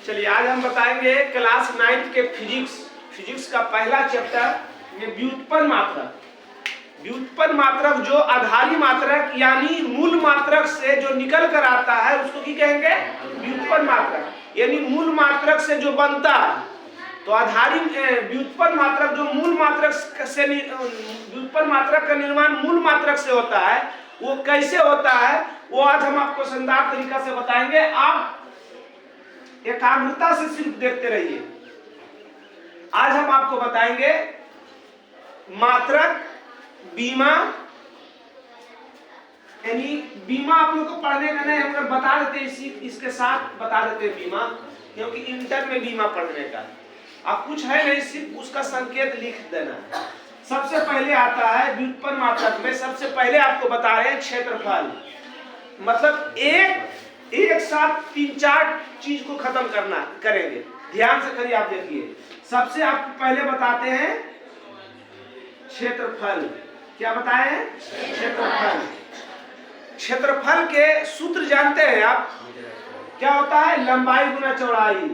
चलिए आज हम बताएंगे क्लास 9 के फिजिक्स का पहला चैप्टर में व्युत्पन्न मात्रक। व्युत्पन्न मात्रक जो आधारी मात्रक यानी मूल मात्रक से जो निकल कर आता है उसको की कहेंगे व्युत्पन्न मात्रक, यानी मूल मात्रक से जो बनता है। तो आधारी व्युत्पन्न मात्रक जो मूल मात्रक से व्युत्पन्न मात्रक का निर्माण मूल मात्रक से होता है, वो कैसे होता है वो आज हम आपको शानदार तरीका से बताएंगे। आप एकाग्रता से सिर्फ देखते रहिए। आज हम आपको बताएंगे मात्रक बीमा, यानी बीमा आप लोग को पढ़ने का नहीं, हम लोग बता देते इसके साथ बता देते बीमा, क्योंकि इंटर में बीमा पढ़ने का अब कुछ है नहीं, सिर्फ उसका संकेत लिख देना है। सबसे पहले आता है व्युत्पन्न मात्रक में, सबसे पहले आपको बता रहे हैं क्षेत्रफल। मतलब एक साथ 3-4 चीज को खत्म करेंगे। ध्यान से करिए, आप देखिए। सबसे आपको पहले बताते हैं क्षेत्रफल। क्या बताए हैं? क्षेत्रफल। क्षेत्रफल के सूत्र जानते हैं आप? क्या होता है? लंबाई गुना चौड़ाई,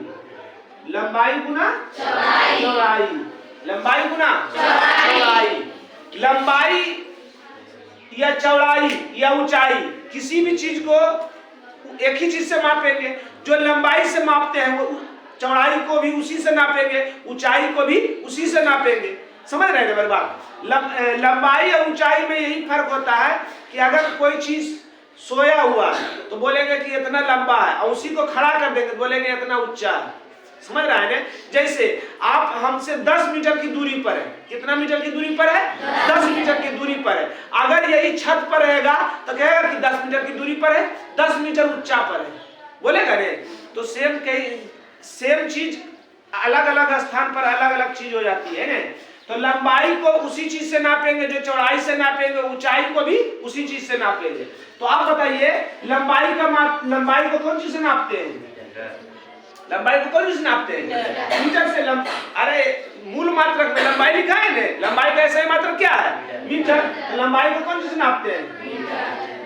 लंबाई गुना चौड़ाई, लंबाई गुना चौड़ाई। लंबाई या चौड़ाई या ऊंचाई, किसी भी चीज को एक ही चीज से मापेंगे। जो लंबाई से मापते हैं वो चौड़ाई को भी उसी से नापेंगे, ऊंचाई को भी उसी से नापेंगे। समझ रहे हैं मेरी बात? लंबाई और ऊंचाई में यही फर्क होता है कि अगर कोई चीज सोया हुआ है तो बोलेंगे कि इतना लंबा है, और उसी को खड़ा कर देंगे तो बोलेंगे इतना ऊंचा है। समझ रहे हैं? जैसे आप हमसे 10 मीटर की दूरी पर है। कितना मीटर की दूरी पर है? 10 मीटर की दूरी पर है। अगर यही छत पर रहेगा तो कहेगा कि 10 मीटर की दूरी पर है, 10 मीटर ऊंचा पर है, बोलेगा नहीं? तो सेम चीज अलग अलग स्थान पर अलग अलग चीज हो जाती है ना। तो लंबाई को उसी चीज से नापेंगे जो चौड़ाई से नापेंगे, ऊंचाई को भी उसी चीज से नापेंगे। तो आप बताइए लंबाई को कौन चीज से नापते हैं? लंबाई को कौन चीज से नापते हैं? मीटर से। अरे मूल मात्रक में लंबाई लिखा है ना, लंबाई का ऐसा ही मात्रक क्या है? मीटर। लंबाई को कौन चीज से नापते हैं?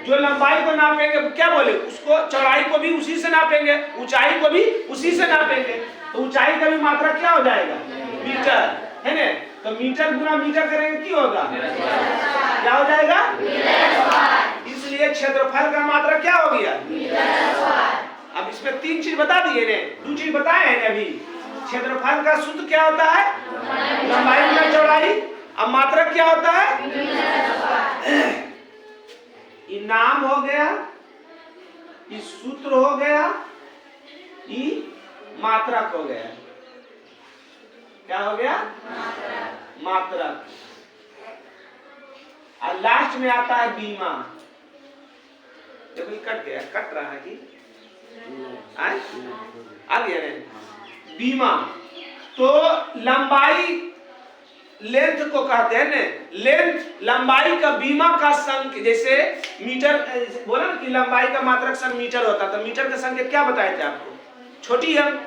जो लंबाई को नापेंगे क्या बोले, उसको चौड़ाई को भी उसी से नापेंगे, ऊंचाई को भी उसी से नापेंगे। तो ऊंचाई का भी मात्रक क्या हो जाएगा? मीटर, है ना? तो मीटर गुना मीटर करेंगे क्या होगा? क्या हो जाएगा? इसलिए क्षेत्रफल का मात्रक क्या हो गया? अब इसमें 3 चीज बता दिए ने, 2 चीज बताए हैं अभी। क्षेत्रफल का सूत्र क्या होता है? लंबाई गुना चौड़ाई। अब मात्रक क्या होता है? ये नाम हो गया, ये सूत्र हो गया, ये मात्रक हो गया। क्या हो गया? मात्रक। और लास्ट में आता है बीमा। देखो ये कट गया, कट रहा है कि आ गया ना? बीमा तो लंबाई लेंथ को कहते हैं ना, लेंथ लंबाई का बीमा का संख्या। जैसे मीटर बोला ना कि लंबाई का मात्रक संग मीटर होता, तो मीटर का संकेत क्या बताए थे आपको? छोटी हम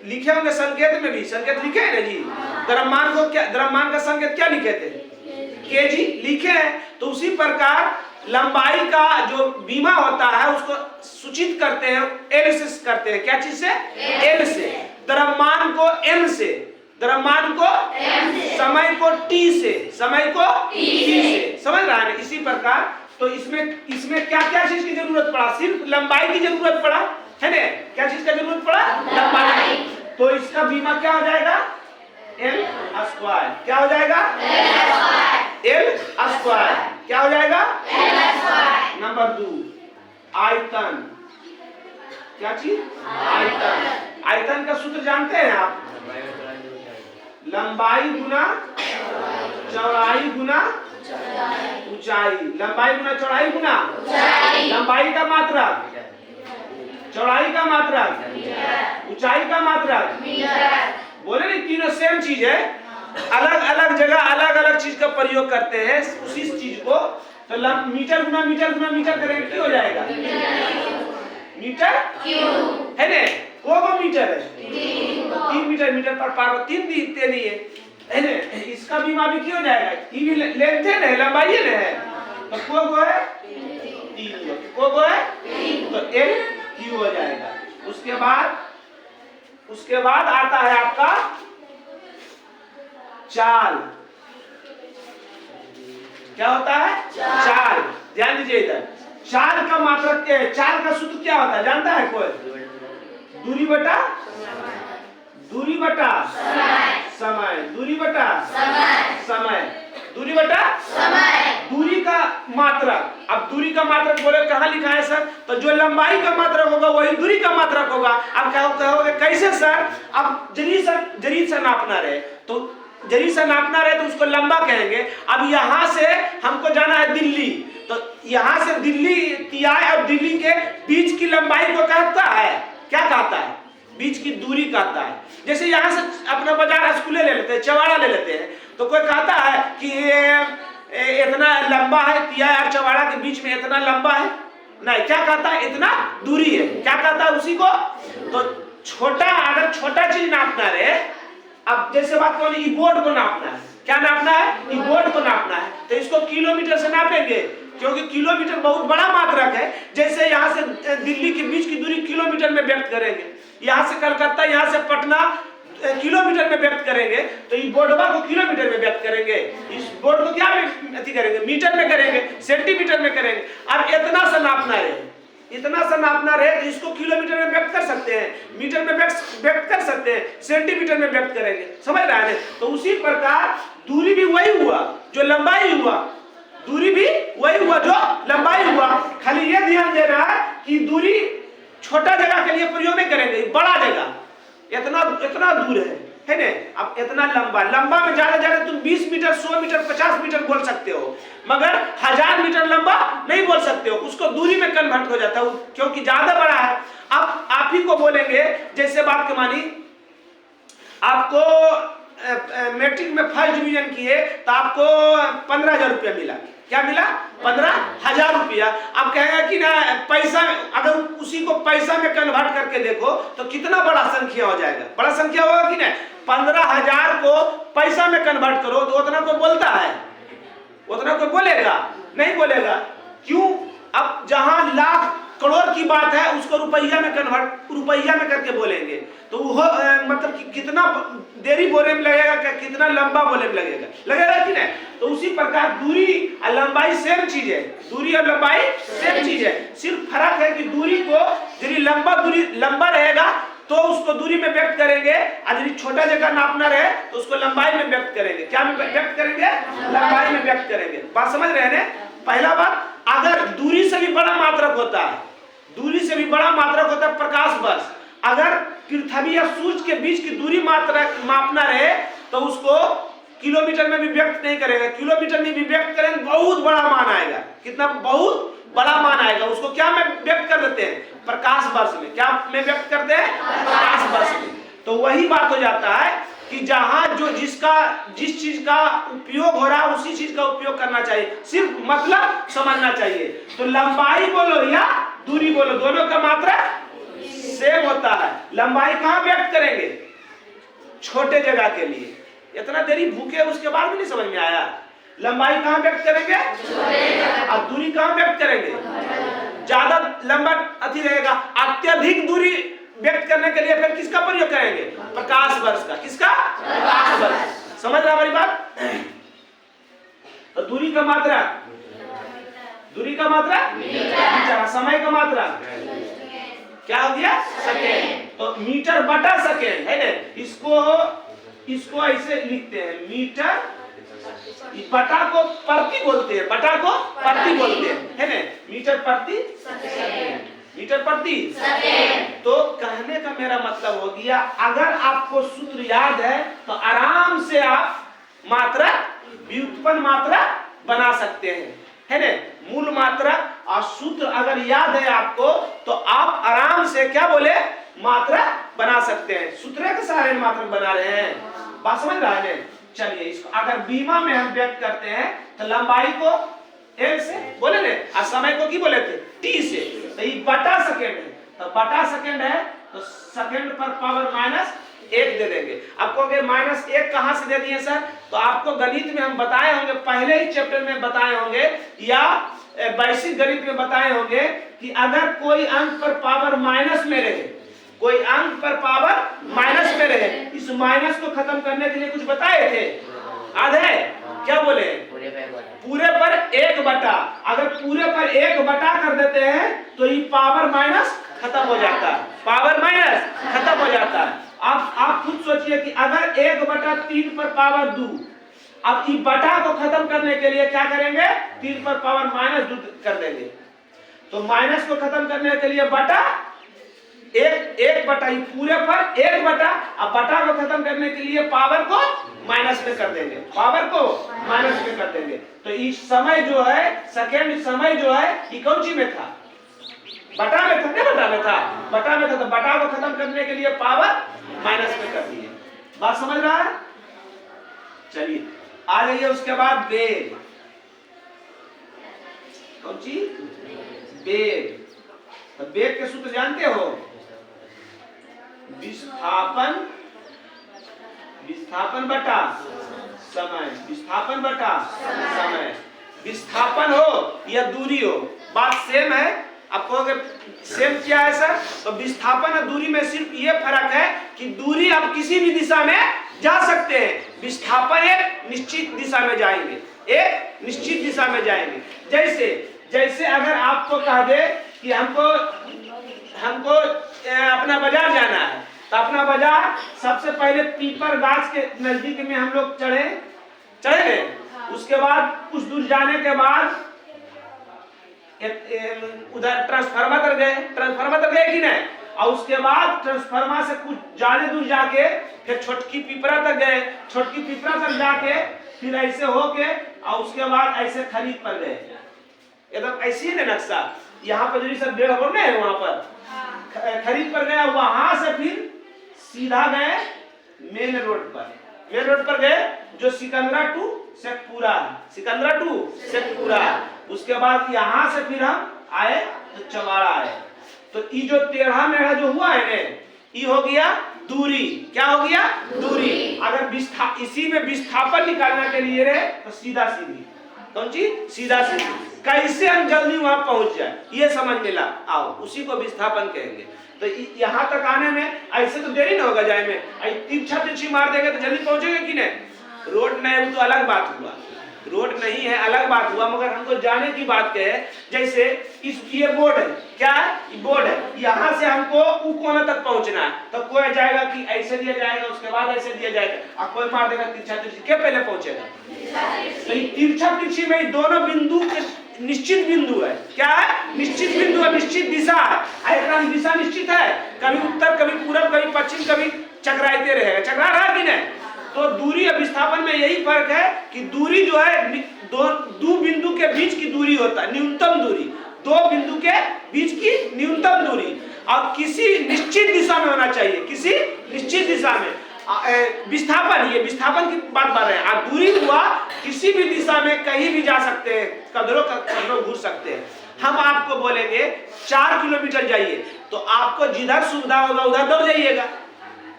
लिखे होंगे संकेत में भी, संकेत लिखे हैं ना जी। द्रव्यमान को क्या, द्रव्यमान का संकेत क्या लिखे थे? केजी लिखे हैं। तो उसी प्रकार लंबाई का जो बीमा होता है उसको सूचित करते हैं एल से करते हैं। क्या चीज से? एल से। द्रव्यमान को एम से, द्रव्यमान को समय को टी से, समय को टी से। समझ रहा है? इसी प्रकार तो इसमें क्या क्या चीज की जरूरत पड़ा? सिर्फ लंबाई की जरूरत पड़ा, है ना? क्या चीज का जरूरत पड़ा? लंबाई। तो इसका बीमा क्या हो जाएगा? L square. क्या हो जाएगा? L square. क्या हो जाएगा? नंबर 2 आयतन। क्या चीज? आयतन। आयतन का सूत्र जानते हैं आप? लंबाई गुना चौड़ाई गुना ऊंचाई। लंबाई गुना चौड़ाई गुना लंबाई का मात्रक, चौड़ाई का मात्रक, ऊंचाई का मात्रक। बोले नहीं, तीनों सेम चीज है, अलग अलग जगह अलग अलग चीज का प्रयोग करते हैं उसी चीज को। तो मीटर गुना मीटर गुना मीटर करेंगे क्या हो जाएगा? मीटर क्यूब, है ना? को मीटर है? 3 मीटर। मीटर पर पार 3 दिखते नहीं है ना? इसका बीमा भी क्यों हो जाएगा? ये भी लेंथ है ना, लंबाई है ना? तो को है 3, को है 3, तो एल क्यू हो जाएगा। उसके बाद उसके बाद आता है आपका चाल। क्या होता है? चाल। ध्यान दीजिए इधर, चाल का मात्रक, चाल का सूत्र क्या होता है जानता है कोई? दूरी बटा समय, दूरी बटा समय, दूरी बटा दूरी का मात्रक। अब दूरी का मात्रक बोले कहाँ लिखा है सर? तो जो लंबाई का मात्रक होगा वही दूरी का मात्रक होगा। अब क्या कहोगे कैसे सर? अब जरी से नापना रहे तो जरी से नापना रहे तो उसको लंबा कहेंगे। अब यहाँ से हमको जाना है दिल्ली, तो यहाँ से दिल्ली तियाय और दिल्ली के बीच की लंबाई को कहता है, क्या कहता है? बीच की दूरी कहता है। जैसे यहाँ से अपना बाजार स्कूले ले लेते हैं, चवाड़ा ले लेते हैं, तो कोई कहता है कि इतना लंबा है, तियाय और चवाड़ा के बीच में इतना लंबा है, नहीं, क्या कहता है? इतना दूरी है। क्या कहता है उसी को? तो छोटा, अगर छोटा चीज नापना रहे, अब जैसे बात करो ई बोर्ड को नापना है, क्या नापना है? ई बोर्ड को नापना है, तो इसको किलोमीटर से नापेंगे, क्योंकि किलोमीटर बहुत बड़ा मात्रक है। जैसे यहाँ से दिल्ली के बीच की दूरी किलोमीटर में व्यक्त करेंगे, यहाँ से कलकत्ता, यहाँ से पटना किलोमीटर में व्यक्त करेंगे, तो इस बोर्डवा को किलोमीटर में व्यक्त करेंगे, इस बोर्ड को क्या में अति करेंगे? मीटर में करेंगे, सेंटीमीटर में करेंगे। अब इतना सा नापना है, इतना सा नापना रहे तो इसको किलोमीटर में व्यक्त कर सकते हैं, मीटर में व्यक्त कर सकते हैं, सेंटीमीटर में व्यक्त करेंगे। समझ रहे हैं? तो उसी प्रकार दूरी भी वही हुआ जो लंबाई हुआ, दूरी भी वही हुआ जो लंबाई हुआ। खाली ये ध्यान देना है कि दूरी छोटा जगह के लिए प्रयोग नहीं करेंगे, बड़ा जगह इतना दूर है ना। अब इतना लंबा में ज्यादा तुम 20 मीटर, 100 मीटर, 50 मीटर बोल सकते हो, मगर 1000 मीटर लंबा नहीं बोल सकते हो, उसको दूरी में कन्वर्ट हो जाता है क्योंकि ज्यादा बड़ा है। अब आप ही को बोलेंगे, जैसे बात के मानी आपको मैट्रिक में फर्स्ट डिवीजन किए तो आपको 15,000 रुपया मिला। क्या मिला? 15,000 रुपया। अब कहेगा कि ना पैसा, अगर उसी को पैसा में कन्वर्ट करके देखो तो कितना बड़ा संख्या हो जाएगा, बड़ा संख्या होगा कि ना। 15,000 को पैसा में कन्वर्ट करो तो उतना कोई बोलता है? उतना कोई बोलेगा? नहीं बोलेगा। क्यों? अब जहां लाख करोड़ की बात है उसको रुपया में कन्वर्ट, रुपया में करके बोलेंगे तो वो मतलब कि कितना देरी बोलने में लगेगा, कितना लंबा बोलने में लगेगा कि नहीं। तो उसी प्रकार दूरी और लंबाई सेम चीज है, दूरी और लंबाई सेम चीज है, सिर्फ फर्क है कि दूरी को यदि लंबा रहेगा तो उसको दूरी में व्यक्त करेंगे, और यदि छोटा जगह नापना रहे तो उसको लंबाई में व्यक्त करेंगे। क्या में व्यक्त करेंगे? लंबाई में व्यक्त करेंगे। बात समझ रहे हैं? पहला बात, अगर दूरी से भी बड़ा मात्रक होता है, दूरी से भी बड़ा मात्रक होता है प्रकाश वर्ष। अगर पृथ्वी या सूर्य के बीच की दूरी मात्रक मापना रहे तो उसको किलोमीटर में भी व्यक्त नहीं करेगा, किलोमीटर में भी व्यक्त करेंगे बहुत बड़ा मान आएगा। कितना? बहुत बड़ा मान आएगा। उसको क्या में व्यक्त कर देते हैं? प्रकाश वर्ष में। क्या में व्यक्त करते हैं? प्रकाश वर्ष में। तो वही बात हो जाता है कि जहां जो जिस चीज का उपयोग हो रहा है उसी चीज का उपयोग करना चाहिए, सिर्फ मतलब समझना चाहिए। तो लंबाई बोलो या दूरी बोलो, दोनों का मात्रा सेम होता है। लंबाई कहां व्यक्त करेंगे? छोटे जगह के लिए। इतना देरी भूखे उसके बाद भी नहीं समझ में आया? लंबाई कहां व्यक्त करेंगे? और दूरी कहां व्यक्त करेंगे? ज्यादा लंबा अति रहेगा। अत्यधिक दूरी व्यक्त करने के लिए फिर किसका प्रयोग करेंगे? प्रकाश वर्ष का। किसका? प्रकाश वर्ष। समझ रहे हमारी बात? तो दूरी का मात्रा, दूरी का मात्रा मीटर, समय का मात्रा क्या हो गया? सेकेंड। तो मीटर बटा सेकेंड है ना, इसको ऐसे लिखते हैं, मीटर बटा को प्रति बोलते हैं, बटा को प्रति बोलते हैं, है ना, मीटर प्रति सेकेंड, मीटर प्रति सेकेंड। तो कहने का मेरा मतलब हो गया, अगर आपको सूत्र याद है तो आराम से आप मात्रा, व्युत्पन्न मात्रा बना सकते हैं, है ना। मूल मात्रा और सूत्र अगर याद है आपको तो आप आराम से क्या बोले, मात्रा बना सकते हैं। सूत्र के सारे मात्रा बना रहे हैं, बात समझ रहा है। चलिए इसको अगर बीमा में हम व्यक्त करते हैं तो लंबाई को एल से बोले ने और समय को की बोले थे टी से, तो ये बटा सेकेंड है, तो बटा सेकेंड है तो सेकेंड पर पावर -1 दे देंगे। आपको अगर -1 कहां से दे दिए सर, तो आपको गणित में हम बताए होंगे, पहले ही चैप्टर में बताए होंगे या वैश्विक गणित में बताए होंगे कि अगर कोई अंक पर पावर माइनस में रहे, कोई अंक पर पावर माइनस में रहे। इस माइनस को खत्म करने के लिए कुछ बताए थे, आधे क्या बोले, पूरे पर 1/। अगर पूरे पर 1/, कर देते हैं तो ये पावर माइनस खत्म हो जाता है, पावर माइनस खत्म हो जाता है। अब आप खुद सोचिए कि अगर 1/3 पर पावर 2, अब इस बटा को खत्म करने के लिए क्या करेंगे, 3 पर पावर -2 कर देंगे। तो माइनस को खत्म करने के लिए बटा 1/, पूरे पर 1/, अब बटा को खत्म करने के लिए पावर को माइनस में कर देंगे, पावर को माइनस में कर देंगे। तो इस समय जो है, सेकेंड समय जो है, ये कौन सी में था, बटा में था, नहीं बटा में था, बटा में था। तो बटा को खत्म करने के लिए पावर माइनस में कर दिए। बात समझ रहा है? चलिए आ जाइए उसके बाद वेग, कौन सी, वेग। तो वेग के सूत्र जानते हो, विस्थापन बटा समय, विस्थापन बटा समय। विस्थापन हो या दूरी हो, बात सेम है। आप कहोगे सेम क्या है सर, तो विस्थापन और दूरी में सिर्फ ये फर्क है कि दूरी आप किसी भी दिशा में जा सकते हैं, विस्थापन एक निश्चित दिशा में जाएंगे, एक निश्चित दिशा में जाएंगे। जैसे अगर आपको कह दे कि हमको अपना बाजार जाना है, तो अपना बाजार सबसे पहले पीपर गाछ के नजदीक में हम लोग चढ़े, उसके बाद कुछ दूर जाने के बाद उधर ट्रांसफार्मर तक गए कि नहीं, और उसके बाद ट्रांसफार्मर से कुछ ज्यादा दूर जाके फिर छोटकी पिपरा तक गए, छोटकी पिपरा तक जाके फिर ऐसे होके और उसके बाद ऐसे खरीद पर गए। एकदम ऐसी है ना नक्शा, यहाँ पर जो सब 1.5 रोड है, वहां पर खरीद पर गया, वहां से फिर सीधा गए मेन रोड पर गए, जो सिकंदरा टू शेखपुरा। उसके बाद यहाँ से फिर हम आए तो चवाड़ा आए। तो ये जो टेढ़ा मेढ़ा जो हुआ है ने, ये हो गया दूरी। क्या हो गया, दूरी। अगर इसी में विस्थापन निकालने के लिए रहे तो सीधा सीधी, कौन सी, सीधा सीधी। कैसे हम जल्दी वहां पहुंच जाए, ये समझ में ला आओ, उसी को विस्थापन कहेंगे। तो यहाँ तक आने में ऐसे तो देरी ना होगा, जाए में तिरछी मार देंगे तो जल्दी पहुंचेंगे कि नहीं। रोड नहीं तो अलग बात हुआ, रोड नहीं है अलग बात हुआ, मगर हमको जाने की बात कहे। जैसे ये बोर्ड है, क्या है, बोर्ड है, यहाँ से हमको ऊ कोना तक पहुंचना है, तो कोई जाएगा कि ऐसे दिया जाएगा, उसके बाद ऐसे दिया जाएगा, और कोई मार देगा तिरछा, क्या पहले पहुंचेगा। तो तिरछी में दोनों बिंदु निश्चित बिंदु है, क्या है, निश्चित बिंदु है, निश्चित दिशा है। दिशा निश्चित है, कभी उत्तर, कभी पूर्व, कभी पश्चिम, कभी चकराते रहेगा, चकरा रहा कि नहीं। तो दूरी और विस्थापन में यही फर्क है कि दूरी जो है दो बिंदु के बीच की दूरी होता है, न्यूनतम दूरी, दो बिंदु के बीच की न्यूनतम दूरी, और किसी निश्चित दिशा में होना चाहिए, किसी निश्चित दिशा में। विस्थापन, ये विस्थापन की बात कर रहे हैं। और दूरी हुआ किसी भी दिशा में कहीं भी जा सकते हैं, कदरों घूर सकते हैं। हम आपको बोलेंगे 4 किलोमीटर जाइए, तो आपको जिधर सुविधा होगा उधर दौड़ जाइएगा।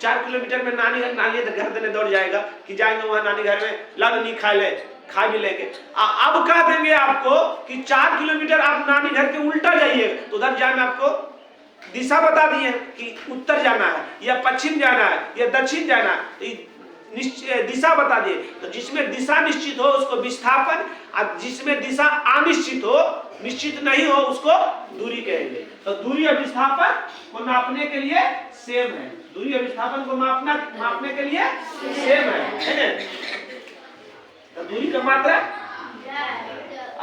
4 किलोमीटर में नानी घर देने दौड़ जाएगा कि जाएंगे वहां नानी घर में, लाल नहीं खा भी लेंगे। अब कह देंगे आपको कि 4 किलोमीटर आप नानी घर के उल्टा जाइए, तो उधर जाने आपको दिशा बता दिए कि उत्तर जाना है या पश्चिम जाना है या दक्षिण जाना है, दिशा बता दिए। तो जिसमें दिशा निश्चित हो उसको विस्थापन, और जिसमें दिशा अनिश्चित हो, निश्चित नहीं हो, उसको दूरी कहेंगे। तो दूरी और विस्थापन को नापने के लिए सेम है, दूरी और विस्थापन को मापने के लिए सेम है। तो दूरी का मात्रा,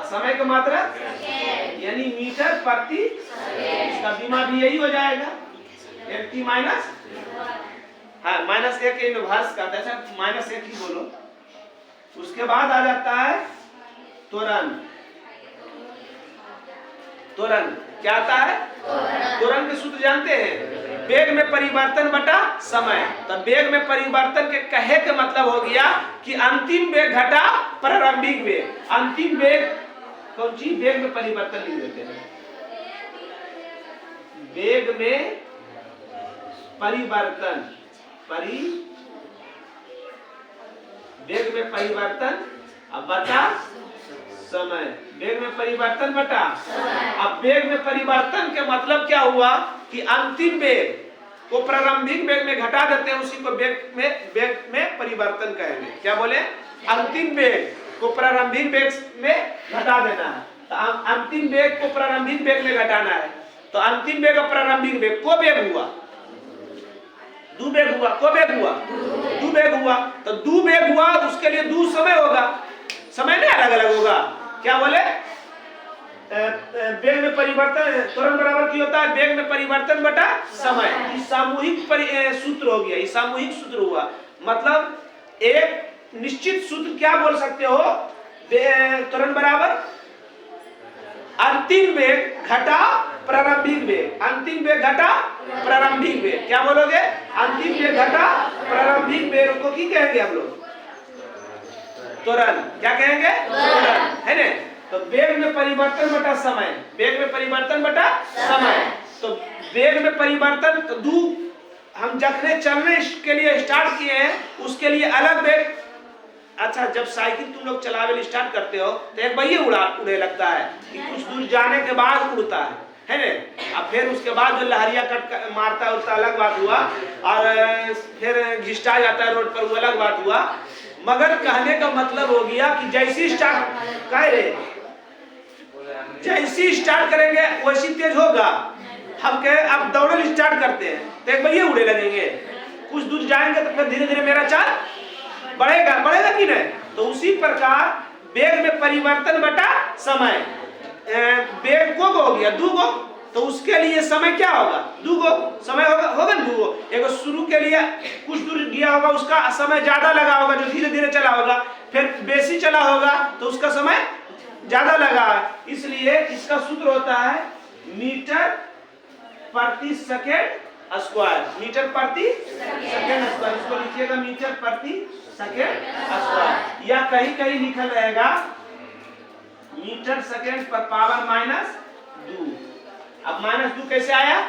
समय का मात्रा, यानी मीटर प्रति, इसका दिमाग भी यही हो जाएगा, mt माइनस, हाँ -1 के इनवर्स का, -1 ही बोलो। उसके बाद आ जाता है त्वरण। क्या आता है, त्वरण के सूत्र जानते हैं, वेग में परिवर्तन बटा समय। तो वेग में परिवर्तन के कहे का मतलब हो गया कि अंतिम वेग घटा प्रारंभिक वेग। अंतिम वेग कौन सी, वेग में परिवर्तन लिख देते हैं, वेग में परिवर्तन, वेग में परिवर्तन अब बटा समय, वेग में परिवर्तन बटा। अब वेग में परिवर्तन के मतलब क्या हुआ कि अंतिम वेग को प्रारंभिक वेग में घटा देते हैं, उसी को वेग में परिवर्तन कहेंगे। क्या बोले? अंतिम वेग को प्रारंभिक वेग में घटा देना है। तो अंतिम वेग को प्रारंभिक वेग में घटाना है। तो अंतिम वेग और प्रारंभिक वेग को वेग हुआ, दू वेग हुआ, को वेग हुआ, दू वेग हुआ। तो दू वेग हुआ, उसके लिए दू समय होगा, समय नहीं अलग अलग होगा। क्या बोले? वेग में परिवर्तन त्वरण बराबर की होता है वेग में परिवर्तन बटा समय। ये सामूहिक सूत्र हो गया, ये सामूहिक सूत्र हुआ। मतलब एक निश्चित सूत्र क्या बोल सकते हो? त्वरण बराबर अंतिम वेग घटा प्रारंभिक वेग, अंतिम वेग घटा प्रारंभिक वेग। क्या बोलोगे? अंतिम वेग घटा प्रारंभिक वेग को की कहेंगे हम लोग? त्वरण। क्या कहेंगे? त्वरण, है ना? तो वेग में परिवर्तन बटा समय, वेग में परिवर्तन बटा समय। तो वेग में परिवर्तन तो दू हम जखने चलने के लिए स्टार्ट किए हैं उसके लिए अलग वेग। अच्छा, जब साइकिल तुम लोग चलावे स्टार्ट करते हो तो एक पहिए उड़े लगता है कि कुछ दूर जाने के बाद उड़ता है ना? अब फिर उसके बाद जो लहरिया कट मारता है उसका अलग बात हुआ, और फिर घिसटा जाता है रोड पर, वो अलग बात हुआ। मगर कहने का मतलब हो गया कि जैसी स्टार्ट कह रहे, जैसी स्टार्ट करेंगे वैसी तेज होगा। हम कहे अब दौड़ल स्टार्ट करते हैं तो एक भैया उड़े लगेंगे, कुछ दूर जाएंगे तो फिर धीरे धीरे मेरा चाल बढ़ेगा, बढ़ेगा कि नहीं? तो उसी प्रकार वेग में परिवर्तन बटा समय, वेग को हो गया दूगो, तो उसके लिए समय क्या होगा? दूगो समय होगा, होगा ना दूगो। एक शुरू के लिए कुछ दूर गया होगा, उसका समय ज्यादा लगा होगा, जो धीरे धीरे चला होगा, फिर बेसी चला होगा तो उसका समय ज्यादा लगा है। इसलिए इसका सूत्र होता है मीटर प्रति सेकेंड स्क्वायर, मीटर प्रति सेकेंड स्क्वायर। इसको लिखिएगा मीटर प्रति सेकेंड स्क्वायर, या कहीं कहीं लिखा रहेगा मीटर सेकेंड पर पावर माइनस 2। अब माइनस 2 कैसे आया?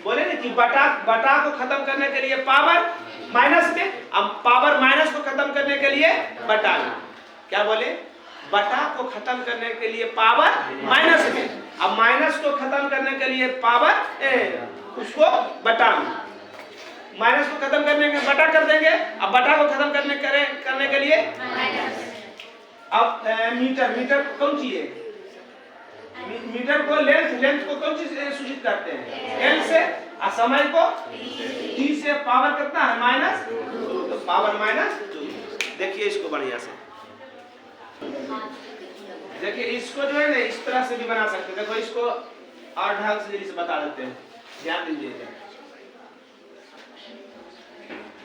बोले ना कि बटा को खत्म करने के लिए पावर माइनस में, अब पावर माइनस को खत्म करने के लिए बटा में। क्या बोले? बटा को खत्म करने के लिए पावर माइनस में, अब माइनस को खत्म करने के लिए पावर उसको बटा में। माइनस को खत्म करने के बटा कर देंगे, अब बटा को खत्म करने के लिए अब मीटर कौन सी है? मीटर को लेंथ को कौन सी सूचित करते हैं? एल से। और समय को टी से। पावर कितना है? माइनस 2, तो पावर माइनस 2। देखिए इसको बढ़िया से देखिए, इसको जो है ना इस तरह से भी बना सकते हैं। देखो इसको और ढंग से इसे बता देते हैं, ध्यान दीजिएगा।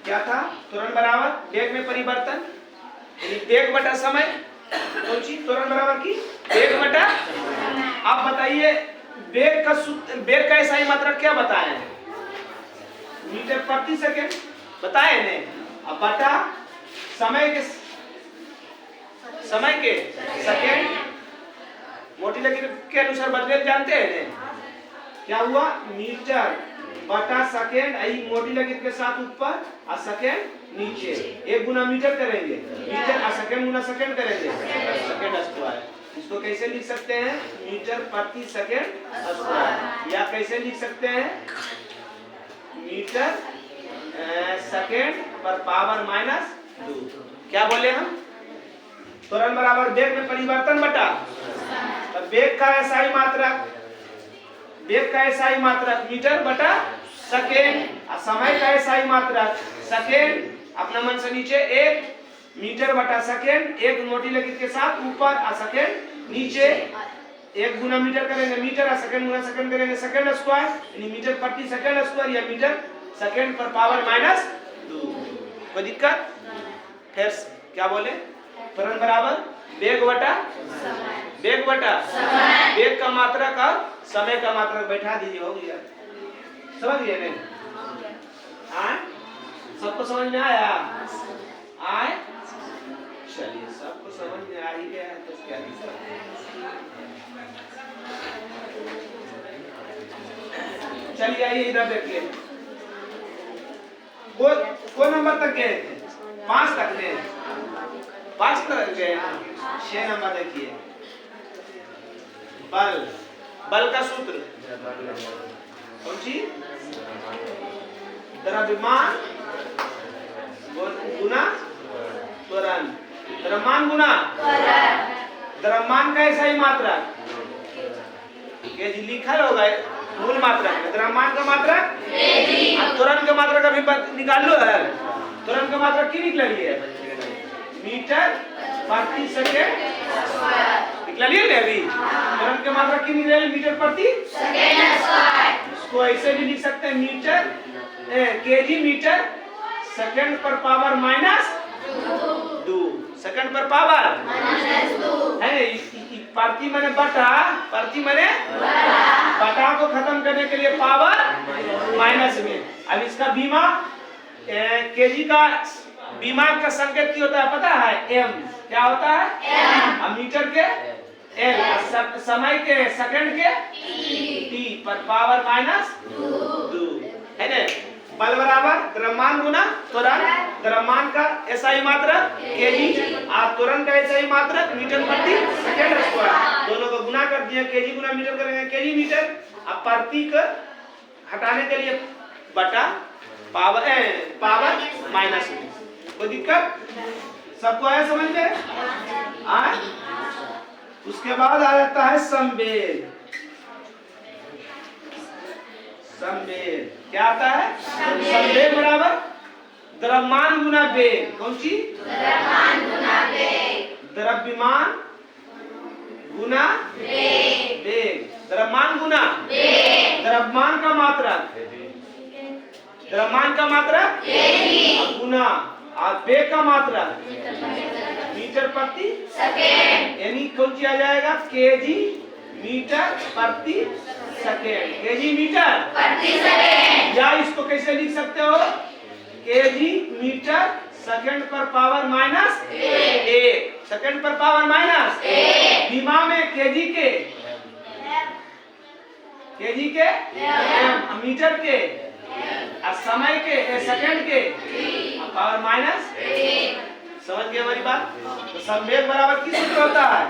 क्या था? त्वरण बराबर वेग में परिवर्तन, यानी वेग बटा समय। कौन सी? त्वरण बराबर की वेग बटा। आप बताइए वेग का सूत्र, वेग का SI मात्रक क्या बताए हैं? मीटर प्रति सेकेंड बताए ने। अब बटा समय के सेकेंड, मोटी लकीर के अनुसार बदले जानते हैं ने? क्या हुआ? मीटर बटा सेकेंड, आई मोटी लकीर के साथ ऊपर और सेकेंड नीचे, 1 गुना मीटर करेंगे, मीटर और सेकेंड गुना सेकेंड करेंगे, सेकेंड स्क्वायर। इसको कैसे लिख सकते हैं? मीटर प्रति सेकेंड स्क्वायर। या कैसे लिख सकते हैं? मीटर सेकेंड पर पावर माइनस 2। क्या बोले हम? त्वरण बराबर वेग में परिवर्तन बटा, तो वेग का SI मात्रक, वेग का SI मात्रक मीटर बटा सेकेंड, और समय का SI मात्रक सेकेंड, अपना मन से नीचे 1 मीटर बटा सेकेंड, 1 मोटी लकीर के साथ ऊपर और सेकेंड नीचे, 1 गुना मीटर करेंगे, मीटर और सेकेंड गुना सेकेंड करेंगे, सेकेंड स्क्वायर, यानी मीटर प्रति सेकेंड स्क्वायर या मीटर सेकेंड पर पावर माइनस 2। कोई दिक्कत? फिर क्या बोले? त्वरण बराबर वेग बटा वेग बटा वेग का मात्रक और समय का मात्रक बैठा दीजिए, हो गया। समझ गए नहीं? सबको समझ में आया? आए? चलिए, सबको समझ में आ ही गया है तो क्या दिक्कत? चलिए आइए इधर देखिए, कौन नंबर तक गए थे? 5 तक गए, 5 तक गए। 6 नंबर देखिए, बल का सूत्र कौन सी? द्रव्यमान गुना त्वरण, द्रव्यमान गुना द्रव्यमान का ऐसा ही मात्रक ये जी लिखा होगा मूल मात्रक में, द्रव्यमान का मात्रक त्वरण का मात्रक अभी निकाल लो है। त्वरण का मात्रक की निकल रही है मीटर प्रति सेकेंड निकल रही है अभी। त्वरण का मात्रक की निकल रही है मीटर प्रति सेकेंड। इसको ऐसे भी लिख सकते हैं मीटर केजी मीटर सेकंड पर पावर माइनस 2 सेकंड पर पावर है। प्रति मैंने बटा, प्रति मैंने बटा को खत्म करने के लिए पावर माइनस में। अब इसका बीमा केजी का बीमा का संकेत क्या होता है पता है? एम। क्या होता है? अब मीटर के एल, समय के सेकंड के टी पर पावर माइनस 2 है ना। बल बराबर द्रव्यमान गुना त्वरण, द्रव्यमान का एसआई मात्रक केजी और त्वरण का एसआई मात्रक मीटर प्रति सेकंड स्क्वायर। दोनों को गुना कर दिया, केजी गुना मीटर करेंगे केजी मीटर। अब प्रति को हटाने के लिए बटा पावर माइनस में। कोई दिक्कत सबको आया समझ में? उसके बाद आ जाता है संवेग। संवेग क्या आता है? संवेग बराबर द्रव्यमान गुना वेग। कौन सी? द्रव्यमान गुना वेग। द्रव्यमान गुना वेग। द्रव्यमान गुना वेग। द्रव्यमान का मात्रक, द्रव्यमान का मात्रक गुना और वेग का मात्रक मीटर प्रति सेकेंड। यानी कौन सी आ जाएगा? केजी मीटर प्रति सेकेंड। केजी मीटर प्रति सेकेंड। या इसको कैसे लिख सकते हो? केजी मीटर सेकंड पर पावर माइनस 1 सेकंड पर पावर माइनस 1। बीमा में केजी के मीटर के और समय के सेकंड के पावर माइनस 1। समझ गए हमारी बात? तो संवेग बराबर किस सूत्र होता है?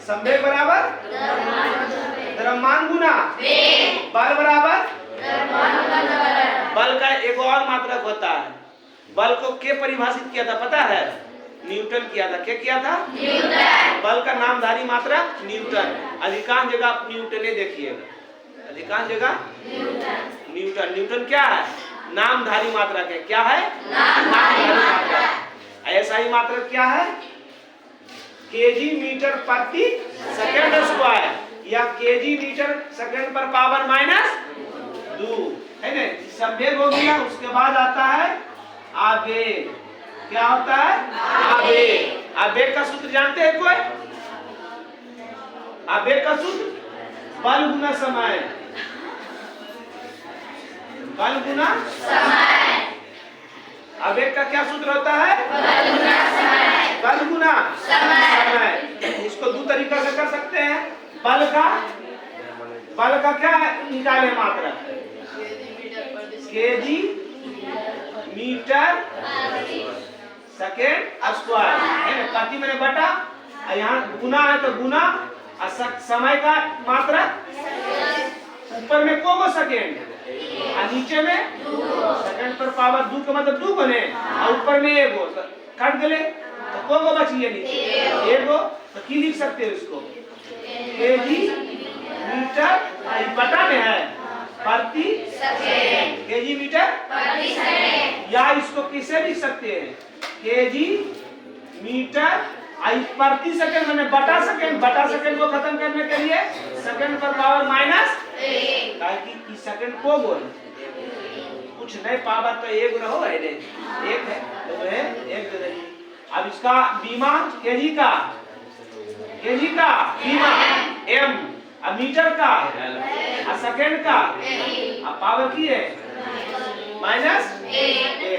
संवेग बराबर द्रव्यमान गुना बल बराबर बल का एक और मात्रक होता है। बल को के परिभाषित किया था पता है? न्यूटन किया था। क्या किया था? न्यूटन। बल का नामधारी मात्रक न्यूटन। अधिकांश जगह आप न्यूटन देखिएगा, अधिकांश जगह न्यूटन। न्यूटन क्या है? नामधारी मात्रक है। क्या है? नामधारी मात्रक। ऐसा ही मात्रक क्या है? केजी मीटर प्रति सेकंड स्क्वायर या केजी मीटर सेकंड पर पावर माइनस 2 है ना। संवेग हो गया। उसके बाद आता है आवेग। क्या होता है? आवेग। आवेग का सूत्र जानते हैं कोई? आवेग का सूत्र बल गुना समय। बल गुना समय। आवेग का क्या सूत्र होता है? बल गुना समय। बल गुना समय। इसको दो तरीका से कर सकते हैं। बल का क्या निकाले मात्रक? केजी मीटर सेकेंड स्क्वायर है ना। प्रति मैंने बटा, यहाँ गुना है तो गुना, और समय का मात्रक ऊपर में को सेकेंड और नीचे में सेकंड पर पावर 2 का मतलब 2 बने और ऊपर में 1 काट गए तो को बचिए नीचे 1 तो की लिख सकते हो इसको? केजी मीटर बटा में है प्रति सेकंड। केजी मीटर प्रति सेकंड। या इसको किसे लिख सकते हैं? केजी मीटर प्रति सेकंड मैंने बटा सेकंड। बटा सेकंड को खत्म करने के लिए सेकंड पर पावर माइनस 1 ताकि सेकंड को बोल कुछ नहीं पावर तो 1 रहो है ने 1 है तो है 1 दे। अब इसका बीमा केजी का बीमा एम, अब मीटर का और सेकंड का अब पावर की है माइनस 1।